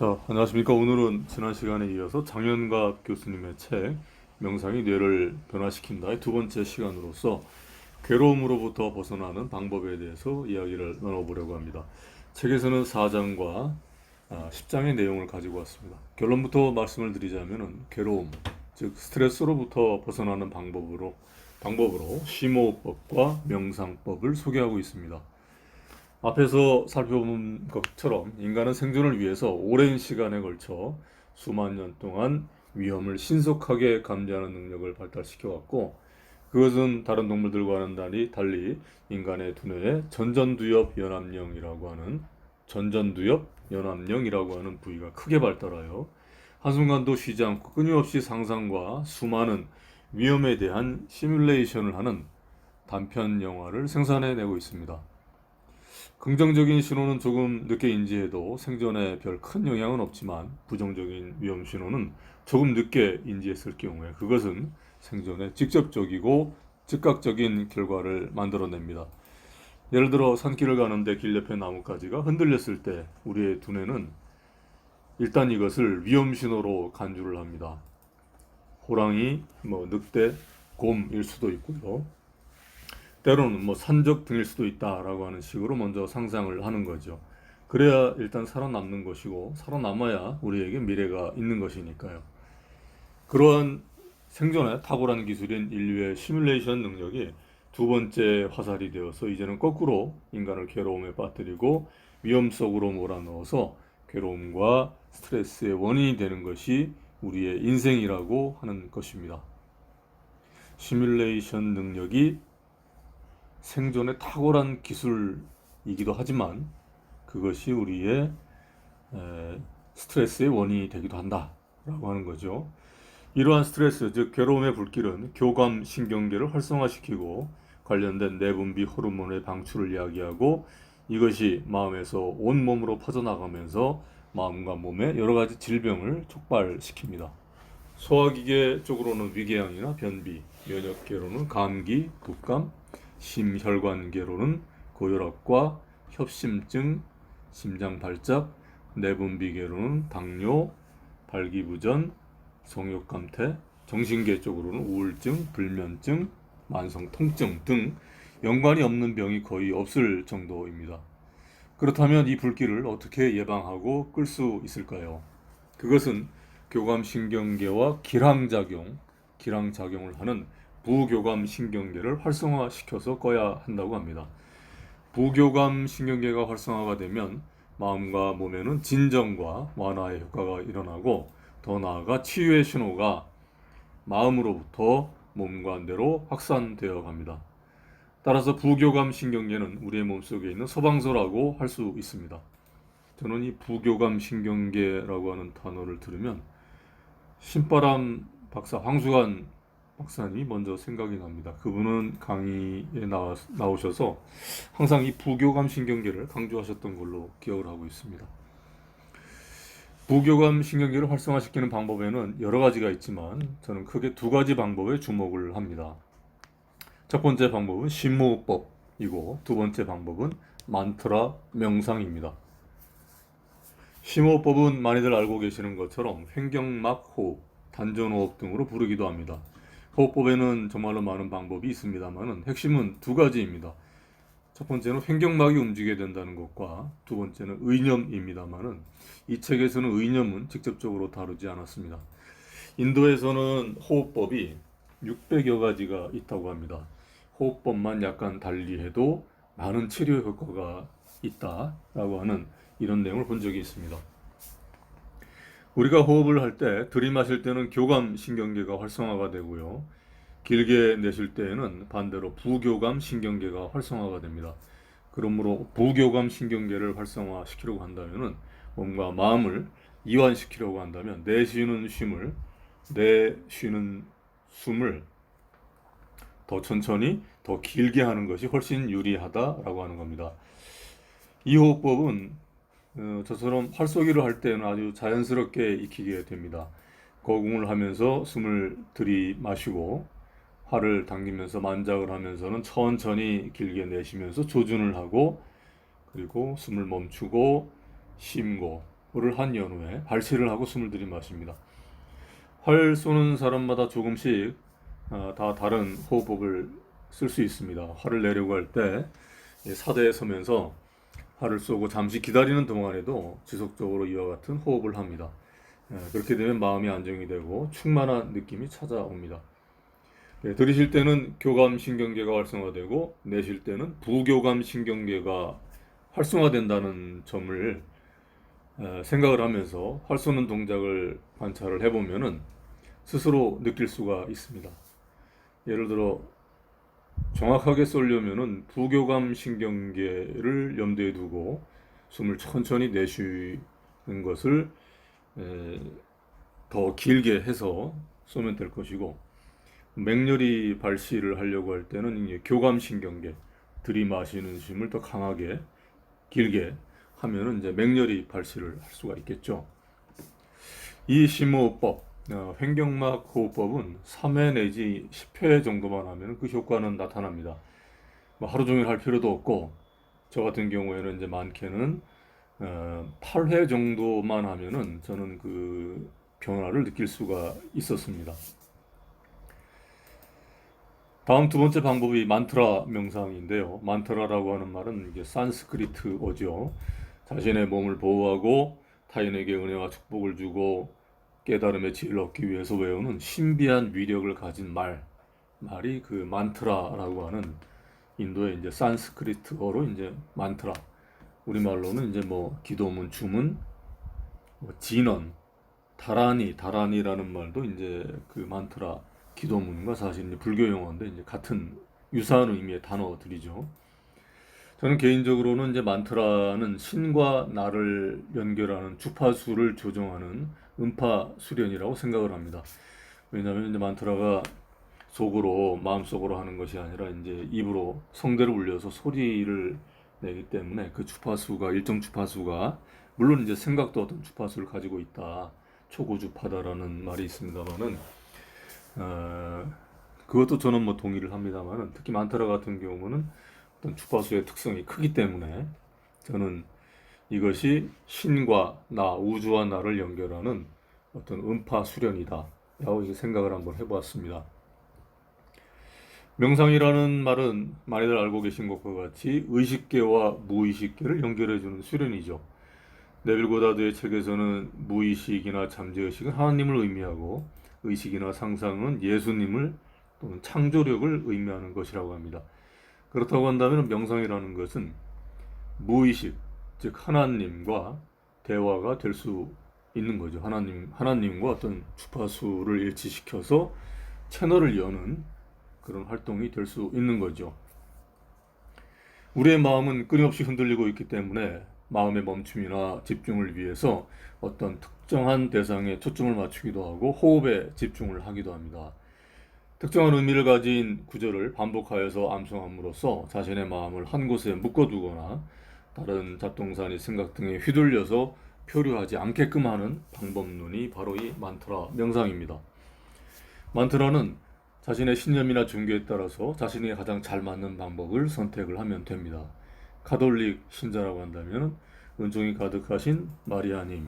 자, 안녕하십니까. 오늘은 지난 시간에 이어서 장현갑 교수님의 책 명상이 뇌를 변화시킨다의 두 번째 시간으로서 괴로움으로부터 벗어나는 방법에 대해서 이야기를 나눠보려고 합니다. 책에서는 4장과 10장의 내용을 가지고 왔습니다. 결론부터 말씀을 드리자면은 괴로움, 즉 스트레스로부터 벗어나는 방법으로 심호흡법과 명상법을 소개하고 있습니다. 앞에서 살펴본 것처럼 인간은 생존을 위해서 오랜 시간에 걸쳐 수만 년 동안 위험을 신속하게 감지하는 능력을 발달시켜 왔고, 그것은 다른 동물들과는 달리 인간의 두뇌에 전전두엽 연합령이라고 하는 부위가 크게 발달하여 한순간도 쉬지 않고 끊임없이 상상과 수많은 위험에 대한 시뮬레이션을 하는 단편 영화를 생산해내고 있습니다. 긍정적인 신호는 조금 늦게 인지해도 생존에 별 큰 영향은 없지만, 부정적인 위험 신호는 조금 늦게 인지했을 경우에 그것은 생존에 직접적이고 즉각적인 결과를 만들어냅니다. 예를 들어 산길을 가는데 길 옆에 나뭇가지가 흔들렸을 때 우리의 두뇌는 일단 이것을 위험 신호로 간주를 합니다. 호랑이, 늑대, 곰일 수도 있고요. 때로는 산적 등일 수도 있다라고 하는 식으로 먼저 상상을 하는 거죠. 그래야 일단 살아남는 것이고, 살아남아야 우리에게 미래가 있는 것이니까요. 그러한 생존에 탁월한 기술인 인류의 시뮬레이션 능력이 두 번째 화살이 되어서 이제는 거꾸로 인간을 괴로움에 빠뜨리고 위험 속으로 몰아넣어서 괴로움과 스트레스의 원인이 되는 것이 우리의 인생이라고 하는 것입니다. 시뮬레이션 능력이 생존의 탁월한 기술이기도 하지만 그것이 우리의 스트레스의 원인이 되기도 한다라고 하는 거죠. 이러한 스트레스, 즉 괴로움의 불길은 교감신경계를 활성화시키고 관련된 내분비 호르몬의 방출을 이야기하고, 이것이 마음에서 온몸으로 퍼져나가면서 마음과 몸의 여러 가지 질병을 촉발시킵니다. 소화기계 쪽으로는 위궤양이나 변비, 면역계로는 감기, 독감, 심혈관계로는 고혈압과 협심증, 심장발작, 내분비계로는 당뇨, 발기부전, 성욕감퇴, 정신계 쪽으로는 우울증, 불면증, 만성통증 등 연관이 없는 병이 거의 없을 정도입니다. 그렇다면 이 불길을 어떻게 예방하고 끌 수 있을까요? 그것은 교감신경계와 기랑작용을 하는 부교감신경계를 활성화시켜서 꺼야 한다고 합니다. 부교감신경계가 활성화가 되면 마음과 몸에는 진정과 완화의 효과가 일어나고, 더 나아가 치유의 신호가 마음으로부터 몸과 뇌로 확산되어 갑니다. 따라서 부교감신경계는 우리의 몸속에 있는 소방서라고 할 수 있습니다. 저는 이 부교감신경계라고 하는 단어를 들으면 신바람 박사 황수관 박사님이 먼저 생각이 납니다. 그분은 강의에 나오셔서 항상 이 부교감신경계를 강조하셨던 걸로 기억을 하고 있습니다. 부교감신경계를 활성화시키는 방법에는 여러 가지가 있지만 저는 크게 두 가지 방법에 주목을 합니다. 첫 번째 방법은 심호흡법이고, 두 번째 방법은 만트라 명상입니다. 심호흡법은 많이들 알고 계시는 것처럼 횡격막 호흡, 단전호흡 등으로 부르기도 합니다. 호흡법에는 정말로 많은 방법이 있습니다만 핵심은 두 가지입니다. 첫 번째는 횡격막이 움직여야 된다는 것과, 두 번째는 의념입니다만 이 책에서는 의념은 직접적으로 다루지 않았습니다. 인도에서는 호흡법이 600여 가지가 있다고 합니다. 호흡법만 약간 달리해도 많은 치료 효과가 있다라고 하는 이런 내용을 본 적이 있습니다. 우리가 호흡을 할 때 들이마실 때는 교감신경계가 활성화가 되고요. 길게 내쉴 때에는 반대로 부교감신경계가 활성화가 됩니다. 그러므로 부교감신경계를 활성화시키려고 한다면, 몸과 마음을 이완시키려고 한다면 내쉬는 숨을 더 천천히 더 길게 하는 것이 훨씬 유리하다라고 하는 겁니다. 이 호흡법은 저처럼 활쏘기를 할 때는 아주 자연스럽게 익히게 됩니다. 거궁을 하면서 숨을 들이마시고 활을 당기면서 만작을 하면서는 천천히 길게 내쉬면서 조준을 하고, 그리고 숨을 멈추고 심고 한 연후에 발시를 하고 숨을 들이마십니다. 활 쏘는 사람마다 조금씩 다 다른 호흡법을 쓸 수 있습니다. 활을 내려고 할 때 사대에 서면서 활을 쏘고 잠시 기다리는 동안에도 지속적으로 이와 같은 호흡을 합니다. 그렇게 되면 마음이 안정이 되고 충만한 느낌이 찾아옵니다. 들이쉴 때는 교감신경계가 활성화되고 내쉴 때는 부교감신경계가 활성화된다는 점을 생각을 하면서 활 쏘는 동작을 관찰을 해보면은 스스로 느낄 수가 있습니다. 예를 들어 정확하게 쏘려면은 부교감 신경계를 염두에 두고 숨을 천천히 내쉬는 것을 더 길게 해서 쏘면 될 것이고, 맹렬히 발시를 하려고 할 때는 이제 교감 신경계, 들이마시는 숨을 더 강하게 길게 하면은 이제 맹렬히 발시를 할 수가 있겠죠. 이 심호흡법, 횡격막 호흡법은 3회 내지 10회 정도만 하면 그 효과는 나타납니다. 뭐 하루 종일 할 필요도 없고, 저 같은 경우에는 이제 많게는 8회 정도만 하면은 저는 그 변화를 느낄 수가 있었습니다. 다음 두 번째 방법이 만트라 명상인데요. 만트라라고 하는 말은 이게 산스크리트어죠. 자신의 몸을 보호하고 타인에게 은혜와 축복을 주고 깨달음의 지혜를 얻기 위해서 외우는 신비한 위력을 가진 말이 그 만트라라고 하는 인도의 이제 산스크리트어로 이제 만트라. 우리말로는 이제 뭐 기도문, 주문, 뭐 진언, 다라니라는 말도 이제 그 만트라 기도문과 사실 이제 불교 용어인데 이제 같은 유사한 의미의 단어들이죠. 저는 개인적으로는 이제 만트라는 신과 나를 연결하는 주파수를 조정하는 음파 수련이라고 생각을 합니다. 왜냐하면 이제 만트라가 속으로 마음속으로 하는 것이 아니라 이제 입으로 성대를 울려서 소리를 내기 때문에 그 주파수가 일정 주파수가 물론 이제 생각도 어떤 주파수를 가지고 있다. 초고주파다라는 말이 있습니다만은 그것도 저는 뭐 동의를 합니다만은 특히 만트라 같은 경우는 어떤 주파수의 특성이 크기 때문에 저는 이것이 신과 나, 우주와 나를 연결하는 어떤 음파 수련이다 라고 이제 생각을 한번 해보았습니다. 명상이라는 말은 많이들 알고 계신 것과 같이 의식계와 무의식계를 연결해주는 수련이죠. 네빌 고다드의 책에서는 무의식이나 잠재의식은 하나님을 의미하고 의식이나 상상은 예수님을 또는 창조력을 의미하는 것이라고 합니다. 그렇다고 한다면 명상이라는 것은 무의식, 즉 하나님과 대화가 될 수 있는 거죠. 하나님과 어떤 주파수를 일치시켜서 채널을 여는 그런 활동이 될 수 있는 거죠. 우리의 마음은 끊임없이 흔들리고 있기 때문에 마음의 멈춤이나 집중을 위해서 어떤 특정한 대상에 초점을 맞추기도 하고 호흡에 집중을 하기도 합니다. 특정한 의미를 가진 구절을 반복하여서 암송함으로써 자신의 마음을 한 곳에 묶어두거나 다른 잡동사니 생각 등에 휘둘려서 표류하지 않게끔 하는 방법론이 바로 이 만트라 명상입니다. 만트라는 자신의 신념이나 종교에 따라서 자신이 가장 잘 맞는 방법을 선택을 하면 됩니다. 가톨릭 신자라고 한다면 은총이 가득하신 마리아님,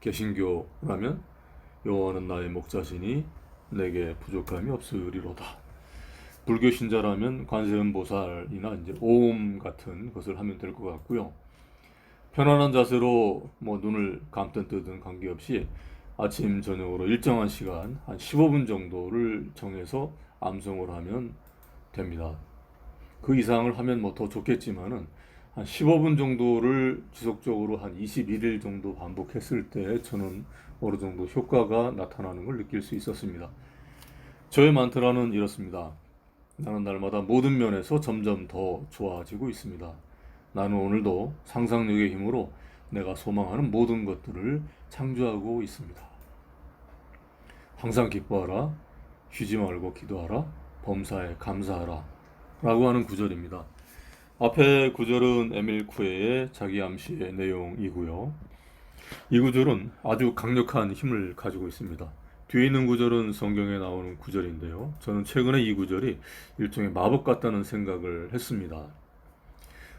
개신교라면 여호와는 나의 목자시니 내게 부족함이 없으리로다. 불교 신자라면 관세음 보살이나 이제 오음 같은 것을 하면 될 것 같고요. 편안한 자세로 뭐 눈을 감든 뜨든 관계없이 아침 저녁으로 일정한 시간 한 15분 정도를 정해서 암송을 하면 됩니다. 그 이상을 하면 뭐 더 좋겠지만은 한 15분 정도를 지속적으로 한 21일 정도 반복했을 때 저는 어느 정도 효과가 나타나는 걸 느낄 수 있었습니다. 저의 만트라는 이렇습니다. 나는 날마다 모든 면에서 점점 더 좋아지고 있습니다. 나는 오늘도 상상력의 힘으로 내가 소망하는 모든 것들을 창조하고 있습니다. 항상 기뻐하라, 쉬지 말고 기도하라, 범사에 감사하라 라고 하는 구절입니다. 앞에 구절은 에밀 쿠에의 자기 암시의 내용이고요. 이 구절은 아주 강력한 힘을 가지고 있습니다. 뒤에 있는 구절은 성경에 나오는 구절인데요. 저는 최근에 이 구절이 일종의 마법 같다는 생각을 했습니다.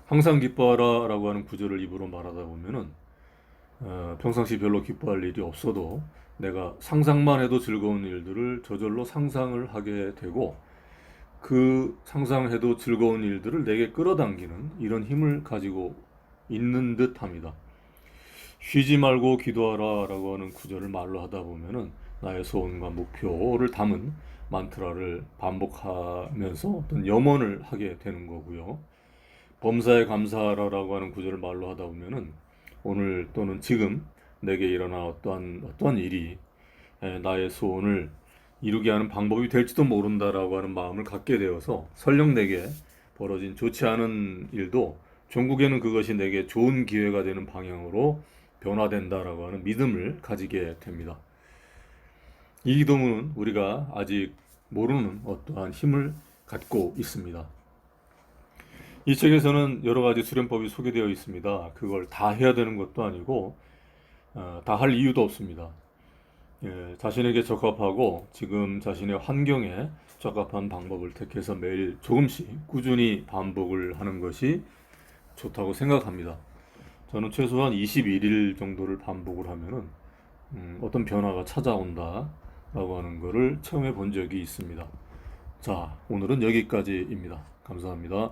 항상 기뻐하라 라고 하는 구절을 입으로 말하다 보면은 평상시 별로 기뻐할 일이 없어도 내가 상상만 해도 즐거운 일들을 저절로 상상을 하게 되고 그 상상해도 즐거운 일들을 내게 끌어당기는 이런 힘을 가지고 있는 듯 합니다. 쉬지 말고 기도하라 라고 하는 구절을 말로 하다 보면은 나의 소원과 목표를 담은 만트라를 반복하면서 어떤 염원을 하게 되는 거고요. 범사에 감사하라라고 하는 구절을 말로 하다 보면은 오늘 또는 지금 내게 일어난 어떠한 일이 나의 소원을 이루게 하는 방법이 될지도 모른다라고 하는 마음을 갖게 되어서 설령 내게 벌어진 좋지 않은 일도 종국에는 그것이 내게 좋은 기회가 되는 방향으로 변화된다라고 하는 믿음을 가지게 됩니다. 이 기도문은 우리가 아직 모르는 어떠한 힘을 갖고 있습니다. 이 책에서는 여러 가지 수련법이 소개되어 있습니다. 그걸 다 해야 되는 것도 아니고 다 할 이유도 없습니다. 자신에게 적합하고 지금 자신의 환경에 적합한 방법을 택해서 매일 조금씩 꾸준히 반복을 하는 것이 좋다고 생각합니다. 저는 최소한 21일 정도를 반복을 하면은 어떤 변화가 찾아온다라고 하는 것을 체험해 본 적이 있습니다. 자, 오늘은 여기까지입니다. 감사합니다.